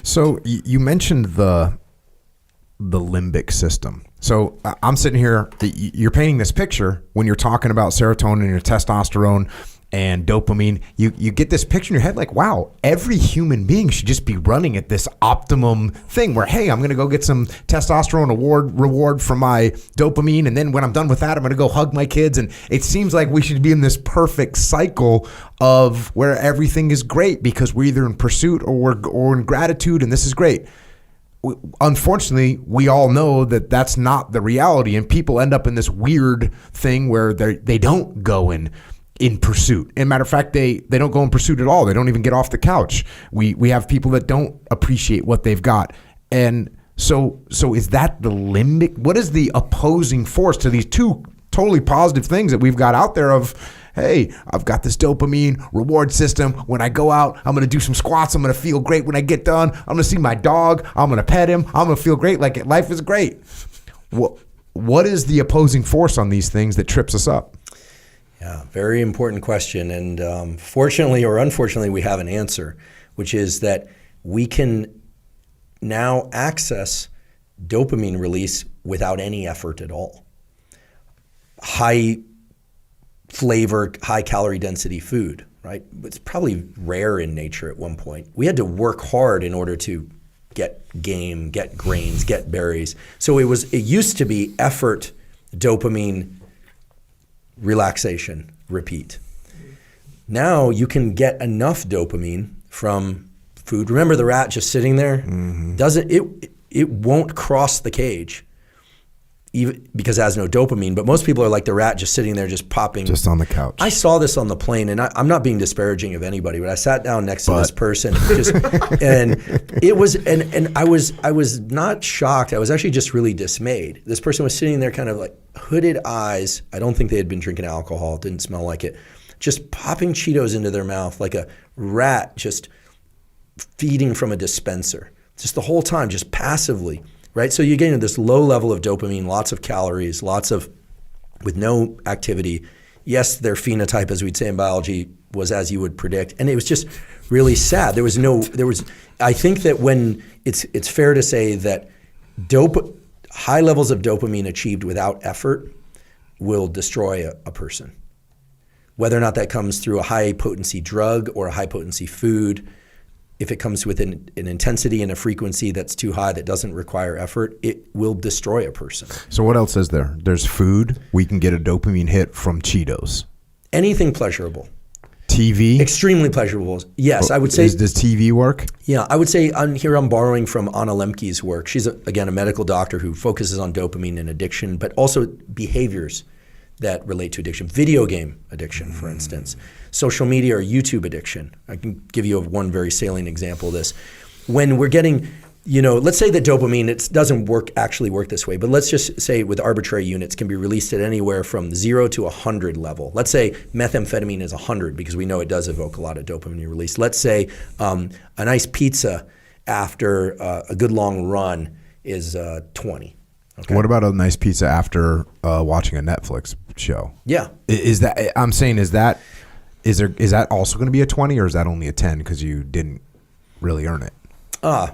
So you mentioned the limbic system. So I'm sitting here, you're painting this picture when you're talking about serotonin and testosterone and dopamine. You get this picture in your head like, wow, every human being should just be running at this optimum thing where, hey, I'm going to go get some testosterone reward from my dopamine. And then when I'm done with that, I'm going to go hug my kids. And it seems like we should be in this perfect cycle of where everything is great because we're either in pursuit or in gratitude. And this is great. Unfortunately, we all know that that's not the reality. And people end up in this weird thing where they don't go in pursuit. And matter of fact, they don't go in pursuit at all. They don't even get off the couch. We have people that don't appreciate what they've got. And so is that the limbic? What is the opposing force to these two totally positive things that we've got out there of, hey, I've got this dopamine reward system. When I go out, I'm going to do some squats. I'm going to feel great when I get done. I'm going to see my dog. I'm going to pet him. I'm going to feel great. Like life is great. What is the opposing force on these things that trips us up? Yeah, very important question. And fortunately or unfortunately, we have an answer, which is that we can now access dopamine release without any effort at all. High flavor, high calorie density food, right? It's probably rare in nature at one point. We had to work hard in order to get game, get grains, get berries. So it used to be effort, dopamine, relaxation, repeat. Now you can get enough dopamine from food. Remember the rat just sitting there? Mm-hmm. It won't cross the cage even because it has no dopamine, but most people are like the rat just sitting there just popping. Just on the couch. I saw this on the plane, and I'm not being disparaging of anybody, but I sat down next to this person and it was, and I was not shocked. I was actually just really dismayed. This person was sitting there kind of like hooded eyes. I don't think they had been drinking alcohol. It didn't smell like it. Just popping Cheetos into their mouth like a rat just feeding from a dispenser. Just the whole time, just passively. Right? So you're getting this low level of dopamine, lots of calories, with no activity. Yes, their phenotype, as we'd say in biology, was as you would predict. And it was just really sad. I think that when it's fair to say that high levels of dopamine achieved without effort will destroy a person. Whether or not that comes through a high potency drug or a high potency food, if it comes with an intensity and a frequency that's too high that doesn't require effort, it will destroy a person. So what else is there? There's food. We can get a dopamine hit from Cheetos. Anything pleasurable. TV? Extremely pleasurable. Yes, I would say. Does TV work? Yeah, I would say I'm borrowing from Anna Lemke's work. She's, again, a medical doctor who focuses on dopamine and addiction, but also behaviors that relate to addiction. Video game addiction, for instance. Social media or YouTube addiction. I can give you one very salient example of this. When we're getting, let's say that dopamine, it doesn't actually work this way, but let's just say with arbitrary units can be released at anywhere from 0 to 100 level. Let's say methamphetamine is 100 because we know it does evoke a lot of dopamine release. Let's say a nice pizza after a good long run is 20. Okay. What about a nice pizza after watching a Netflix show? Yeah. Is that also going to be a 20 or is that only a 10 because you didn't really earn it?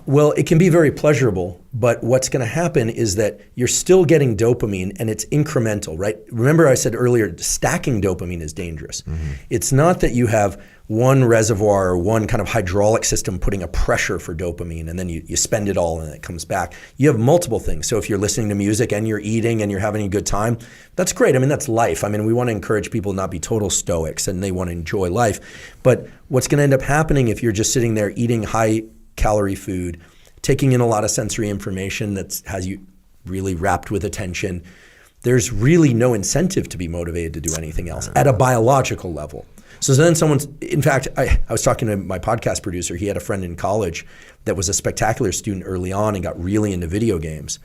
Well, it can be very pleasurable, but what's going to happen is that you're still getting dopamine and it's incremental, right? Remember I said earlier, stacking dopamine is dangerous. Mm-hmm. It's not that you have one reservoir or one kind of hydraulic system putting a pressure for dopamine and then you spend it all and it comes back. You have multiple things. So if you're listening to music and you're eating and you're having a good time, that's great. I mean, that's life. I mean, we want to encourage people not be total stoics and they want to enjoy life. But what's going to end up happening if you're just sitting there eating high calorie food, taking in a lot of sensory information that has you really wrapped with attention, there's really no incentive to be motivated to do anything else at a biological level. So then in fact, I was talking to my podcast producer. He had a friend in college that was a spectacular student early on and got really into video games.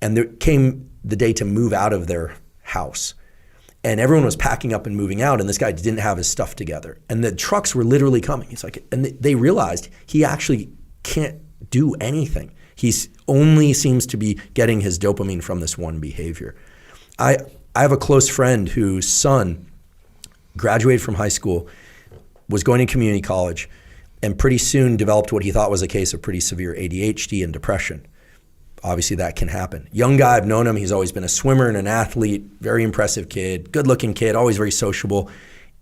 And there came the day to move out of their house. And everyone was packing up and moving out, and this guy didn't have his stuff together. And the trucks were literally coming. He's like, and they realized he actually can't do anything. He only seems to be getting his dopamine from this one behavior. I have a close friend whose son graduated from high school, was going to community college, and pretty soon developed what he thought was a case of pretty severe ADHD and depression. Obviously, that can happen. Young guy, I've known him. He's always been a swimmer and an athlete, very impressive kid, good-looking kid, always very sociable.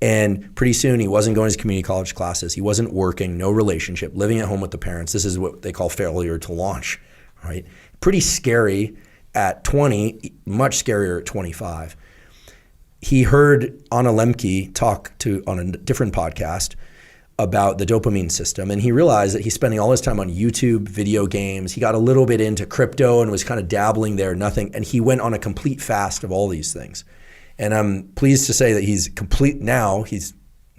And pretty soon, he wasn't going to his community college classes. He wasn't working, no relationship, living at home with the parents. This is what they call failure to launch, right? Pretty scary at 20, much scarier at 25. He heard Anna Lemke talk on a different podcast about the dopamine system, and he realized that he's spending all his time on YouTube, video games. He got a little bit into crypto and was kind of dabbling there, nothing, and he went on a complete fast of all these things. And I'm pleased to say that he's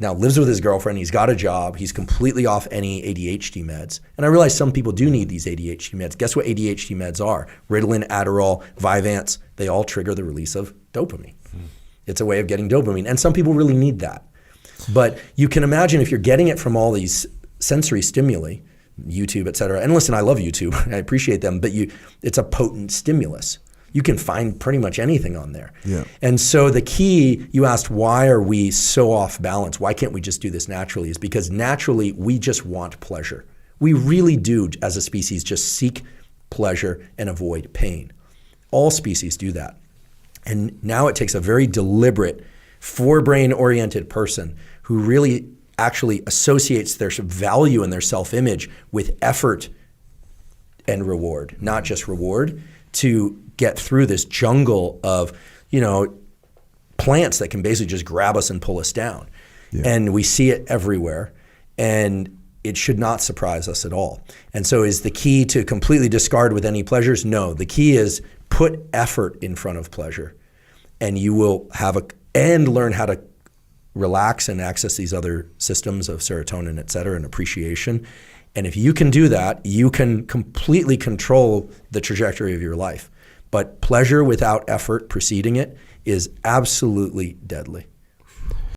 now lives with his girlfriend, he's got a job, he's completely off any ADHD meds. And I realize some people do need these ADHD meds. Guess what ADHD meds are? Ritalin, Adderall, Vyvanse, they all trigger the release of dopamine. It's a way of getting dopamine, and some people really need that. But you can imagine if you're getting it from all these sensory stimuli, YouTube, et cetera. And listen, I love YouTube. I appreciate them, but it's a potent stimulus. You can find pretty much anything on there. Yeah. And so the key, you asked, why are we so off balance? Why can't we just do this naturally? Is because naturally we just want pleasure. We really do, as a species, just seek pleasure and avoid pain. All species do that. And now it takes a very deliberate, forebrain-oriented person who really actually associates their value and their self-image with effort and reward, not just reward, to get through this jungle of, plants that can basically just grab us and pull us down. Yeah. And we see it everywhere, and it should not surprise us at all. And so is the key to completely discard with any pleasures? No, the key is put effort in front of pleasure, and you will and learn how to relax and access these other systems of serotonin, et cetera, and appreciation. And if you can do that, you can completely control the trajectory of your life. But pleasure without effort preceding it is absolutely deadly.